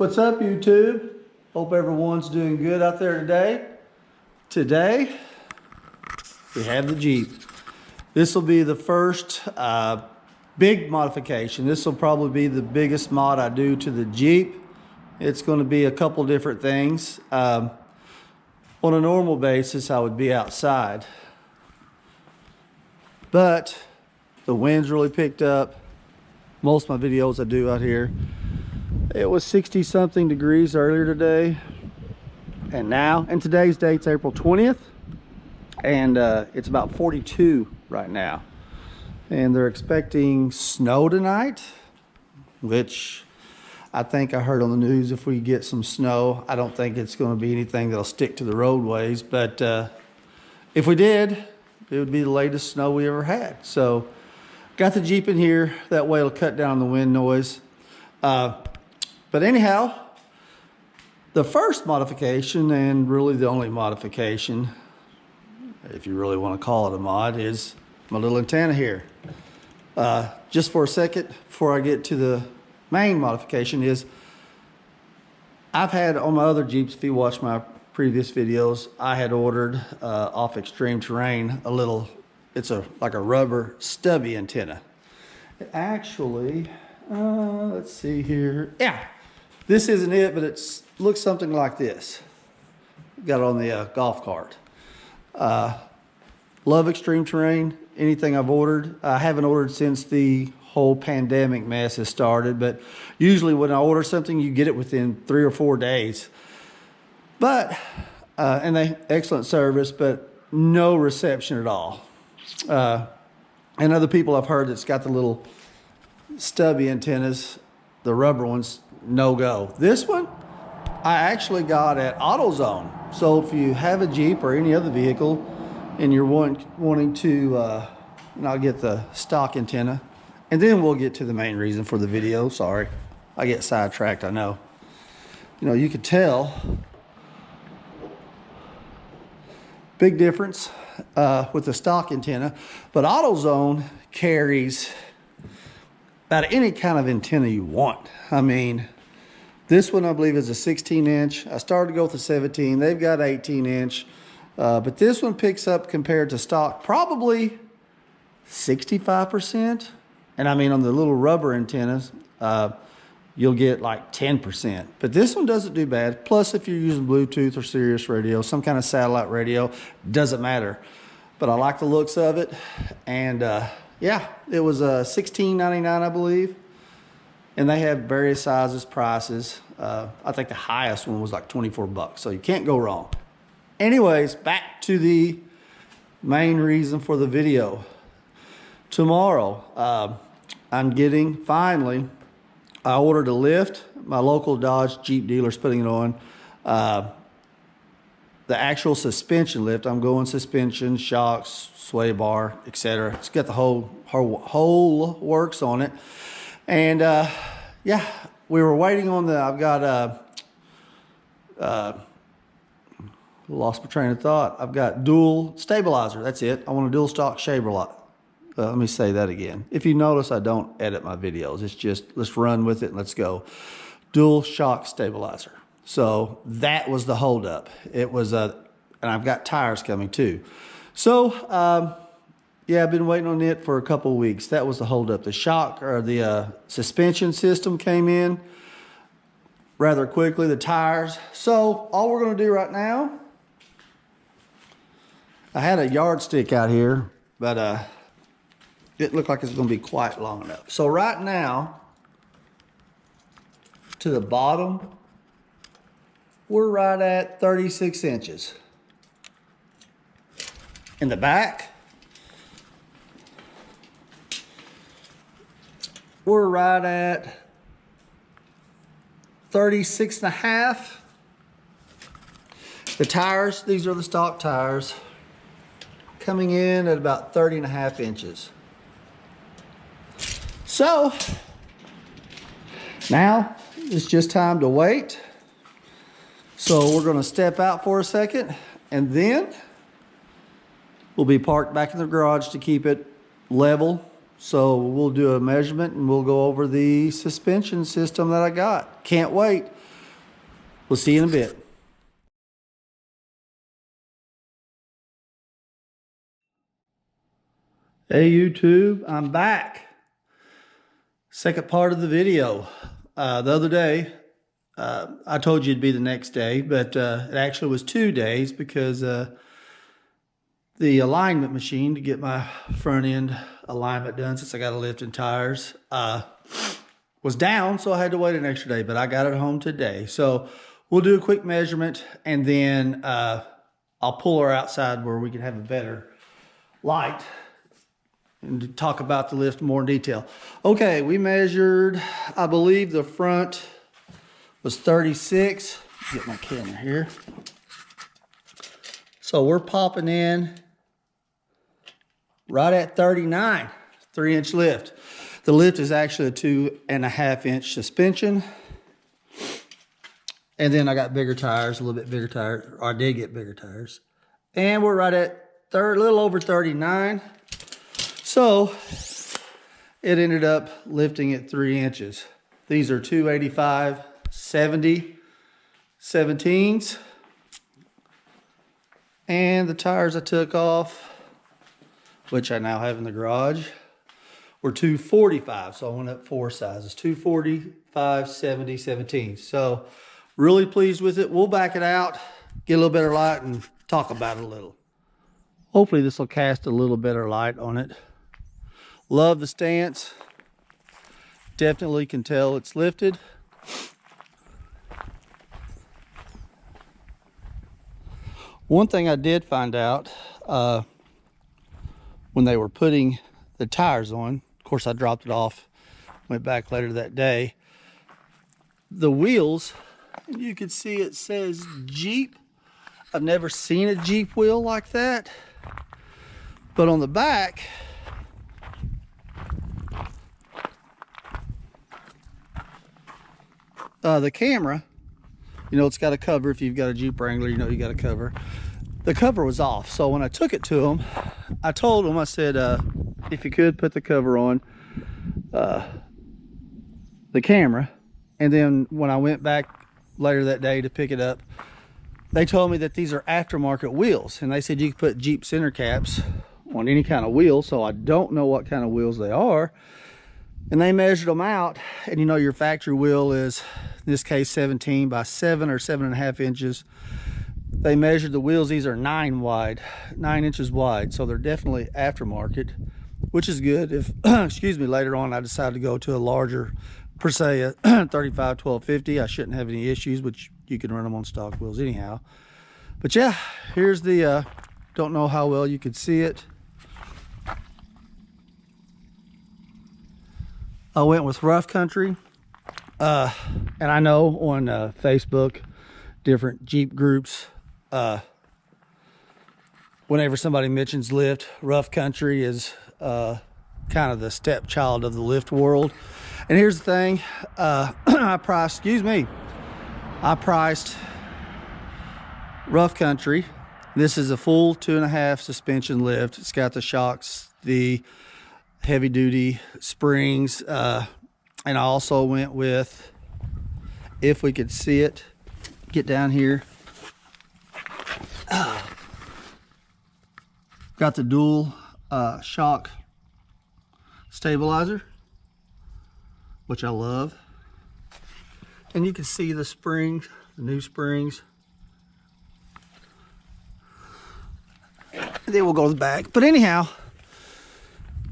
What's up, YouTube? Hope everyone's doing good out there today. Today, we have the Jeep. This will be the first big modification. This will probably be the biggest mod I do to the Jeep. It's going to be a couple different things. On a normal basis, I would be outside. But the wind's really picked up. Most of my videos I do out here. It was 60 something degrees earlier today. And today's date's April 20th. And it's about 42 right now. And they're expecting snow tonight, which I think I heard on the news if we get some snow. I don't think it's going to be anything that'll stick to the roadways. But if we did, it would be the latest snow we ever had. So got the Jeep in here. That way it'll cut down the wind noise. But anyhow, the first modification, and really the only modification, if you really want to call it a mod, is my little antenna here. Just for a second, before I get to the main modification, is I've had on my other Jeeps, if you watch my previous videos, I had ordered off Extreme Terrain a little, it's like a rubber stubby antenna. It actually, let's see here. Yeah, this isn't it, but it looks something like this. Got it on the golf cart. Love Extreme Terrain. Anything I've ordered, I haven't ordered since the whole pandemic mess has started, but usually when I order something, you get it within 3 or 4 days. But, and they excellent service, but no reception at all. And other people I've heard that's got the little stubby antennas, the rubber ones, no go. This one, I actually got at AutoZone. So if you have a Jeep or any other vehicle and you're wanting to, and I'll get the stock antenna, and then we'll get to the main reason for the video. Sorry, I get sidetracked, I know. You know, you could tell big difference with the stock antenna, but AutoZone carries about any kind of antenna you want. I mean, this one I believe is a 16-inch. I started to go with the 17. They've got 18-inch. But this one picks up, compared to stock, probably 65%. And I mean, on the little rubber antennas, you'll get like 10%. But this one doesn't do bad. Plus, if you're using Bluetooth or Sirius radio, some kind of satellite radio, doesn't matter. But I like the looks of it. And yeah, it was $16.99, I believe. And they have various sizes, prices. I think the highest one was like 24 bucks. So you can't go wrong. Anyways, back to the main reason for the video. Tomorrow, I'm getting, finally, I ordered a lift. My local Dodge Jeep dealer's putting it on. The actual suspension lift, I'm going suspension, shocks, sway bar, etc. It's got the whole works on it. And yeah, we were waiting on I've got lost my train of thought. I've got dual stabilizer. That's it. I want a dual stock stabilizer. Let me say that again. If you notice, I don't edit my videos. It's just, let's run with it and let's go. Dual shock stabilizer. So that was the holdup. It was and I've got tires coming too. So yeah, I've been waiting on it for a couple of weeks. That was the holdup. The shock, or the suspension system, came in rather quickly. The tires. So all we're going to do right now, I had a yardstick out here, but it looked like it's going to be quite long enough. So right now, to the bottom, we're right at 36 inches. In the back, we're right at 36 and a half. The tires, these are the stock tires, coming in at about 30 and a half inches. So now it's just time to wait. So we're going to step out for a second, and then we'll be parked back in the garage to keep it level. So we'll do a measurement and we'll go over the suspension system that I got. Can't wait. We'll see you in a bit. Hey YouTube, I'm back. Second part of the video. The other day, I told you it'd be the next day, but it actually was 2 days because the alignment machine to get my front end alignment done, since I got to lift in tires, was down, so I had to wait an extra day, but I got it home today. So we'll do a quick measurement, and then I'll pull her outside where we can have a better light and to talk about the lift more in detail. Okay, we measured, I believe the front was 36. Get my camera here. So we're popping in right at 39, 3-inch lift. The lift is actually a 2.5-inch suspension. And then I got bigger tires, a little bit bigger tires, or I did get bigger tires. And we're right at a little over 39. So it ended up lifting at 3 inches. These are 285 70 17s. And the tires I took off, which I now have in the garage, were 245. So I went up 4 sizes, 245 70 17. So really pleased with it. We'll back it out, get a little better light, and talk about it a little. Hopefully this will cast a little better light on it. Love the stance. Definitely can tell it's lifted. One thing I did find out when they were putting the tires on, of course I dropped it off, went back later that day, the wheels, you can see it says Jeep. I've never seen a Jeep wheel like that, but on the back, the camera, you know, it's got a cover. If you've got a Jeep Wrangler, you know you got a cover. The cover was off. So when I took it to them, I told them, I said, if you could put the cover on the camera. And then when I went back later that day to pick it up, they told me that these are aftermarket wheels. And they said you could put Jeep center caps on any kind of wheel. So I don't know what kind of wheels they are. And they measured them out, and you know your factory wheel is, in this case, 17 by 7 or 7.5 inches. They measured the wheels, these are 9 inches wide, so they're definitely aftermarket, which is good. If, excuse me, later on I decide to go to a larger, per se, a 35 1250, I shouldn't have any issues, which you can run them on stock wheels anyhow. But yeah, here's the, don't know how well you can see it. I went with Rough Country, and I know on Facebook, different Jeep groups, whenever somebody mentions lift, Rough Country is kind of the stepchild of the lift world. And here's the thing, I priced Rough Country. This is a full 2.5 suspension lift. It's got the shocks, the heavy duty springs, and I also went with, if we could see it, get down here, got the dual shock stabilizer, which I love, and you can see the springs, the new springs. And then we'll go to the back. But anyhow,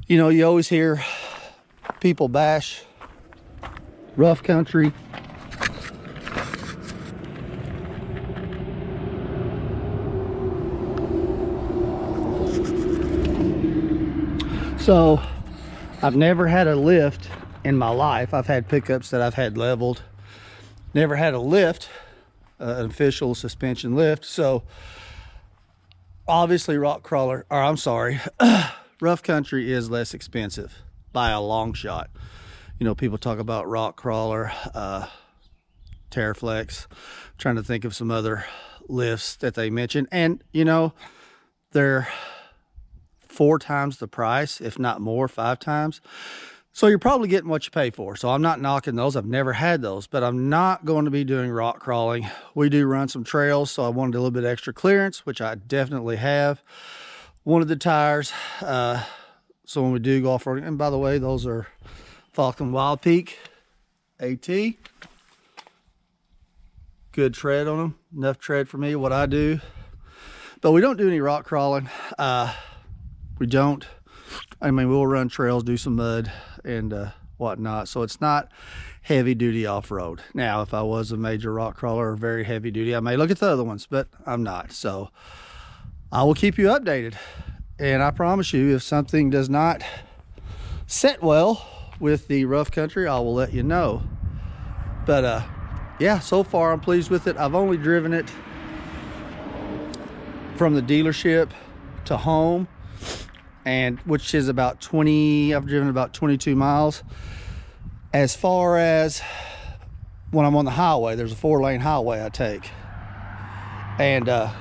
you know, you always hear people bash Rough Country. So I've never had a lift in my life. I've had pickups that I've had leveled. Never had a lift, an official suspension lift. So obviously Rough Country is less expensive by a long shot. You know, people talk about Rock Crawler, Terraflex. I'm trying to think of some other lifts that they mentioned, and you know, they're 4 times the price, if not more, 5 times. So you're probably getting what you pay for. So I'm not knocking those. I've never had those, but I'm not going to be doing rock crawling. We do run some trails, so I wanted a little bit extra clearance, which I definitely have. One of the tires, so when we do go off-roading, and by the way, those are Falken Wildpeak AT. Good tread on them, enough tread for me, what I do. But we don't do any rock crawling. We don't. I mean, we'll run trails, do some mud and whatnot. So it's not heavy duty off-road. Now, if I was a major rock crawler or very heavy duty, I may look at the other ones, but I'm not. So I will keep you updated. And I promise you, if something does not set well with the rough country, I will let you know. But yeah, so far I'm pleased with it. I've only driven it from the dealership to home, and which is about 20, I've driven about 22 miles. As far as when I'm on the highway, there's a 4-lane highway I take. And I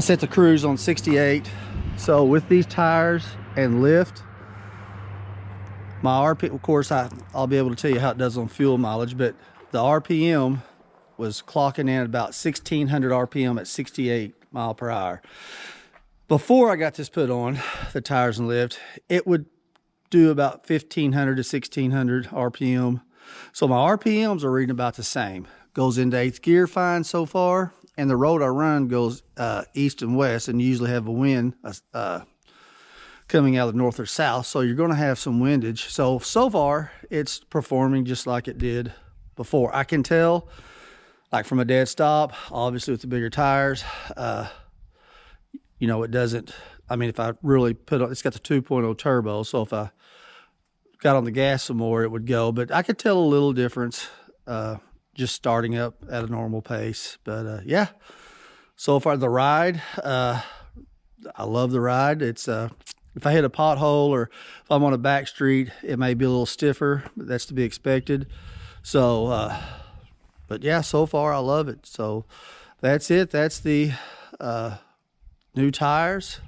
set the cruise on 68. So with these tires and lift, my RPM, of course, I'll be able to tell you how it does on fuel mileage, but the RPM was clocking in at about 1600 RPM at 68 mile per hour. Before I got this put on, the tires and lift, it would do about 1500 to 1600 RPM. So my RPMs are reading about the same. Goes into 8th gear fine so far, and the road I run goes east and west, and you usually have a wind coming out of the north or south, so you're going to have some windage. So far it's performing just like it did before. I can tell, like from a dead stop, obviously with the bigger tires, you know, it doesn't, I mean, if I really put on, it's got the 2.0 turbo, so if I got on the gas some more, it would go. But I could tell a little difference just starting up at a normal pace. But yeah, so far the ride, I love the ride. It's if I hit a pothole or if I'm on a back street, it may be a little stiffer, but that's to be expected. So but yeah, so far I love it. So that's it. That's the new tires,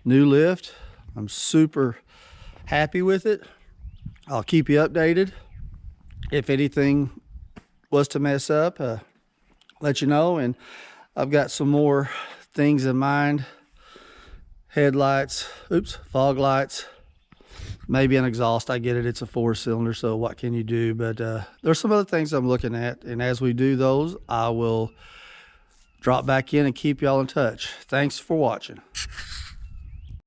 new lift. I'm super happy with it. I'll keep you updated. If anything was to mess up, let you know. And I've got some more things in mind. Headlights, fog lights, maybe an exhaust. I get it, it's a 4-cylinder, so what can you do? But there's some other things I'm looking at, and as we do those, I will drop back in and keep y'all in touch. Thanks for watching.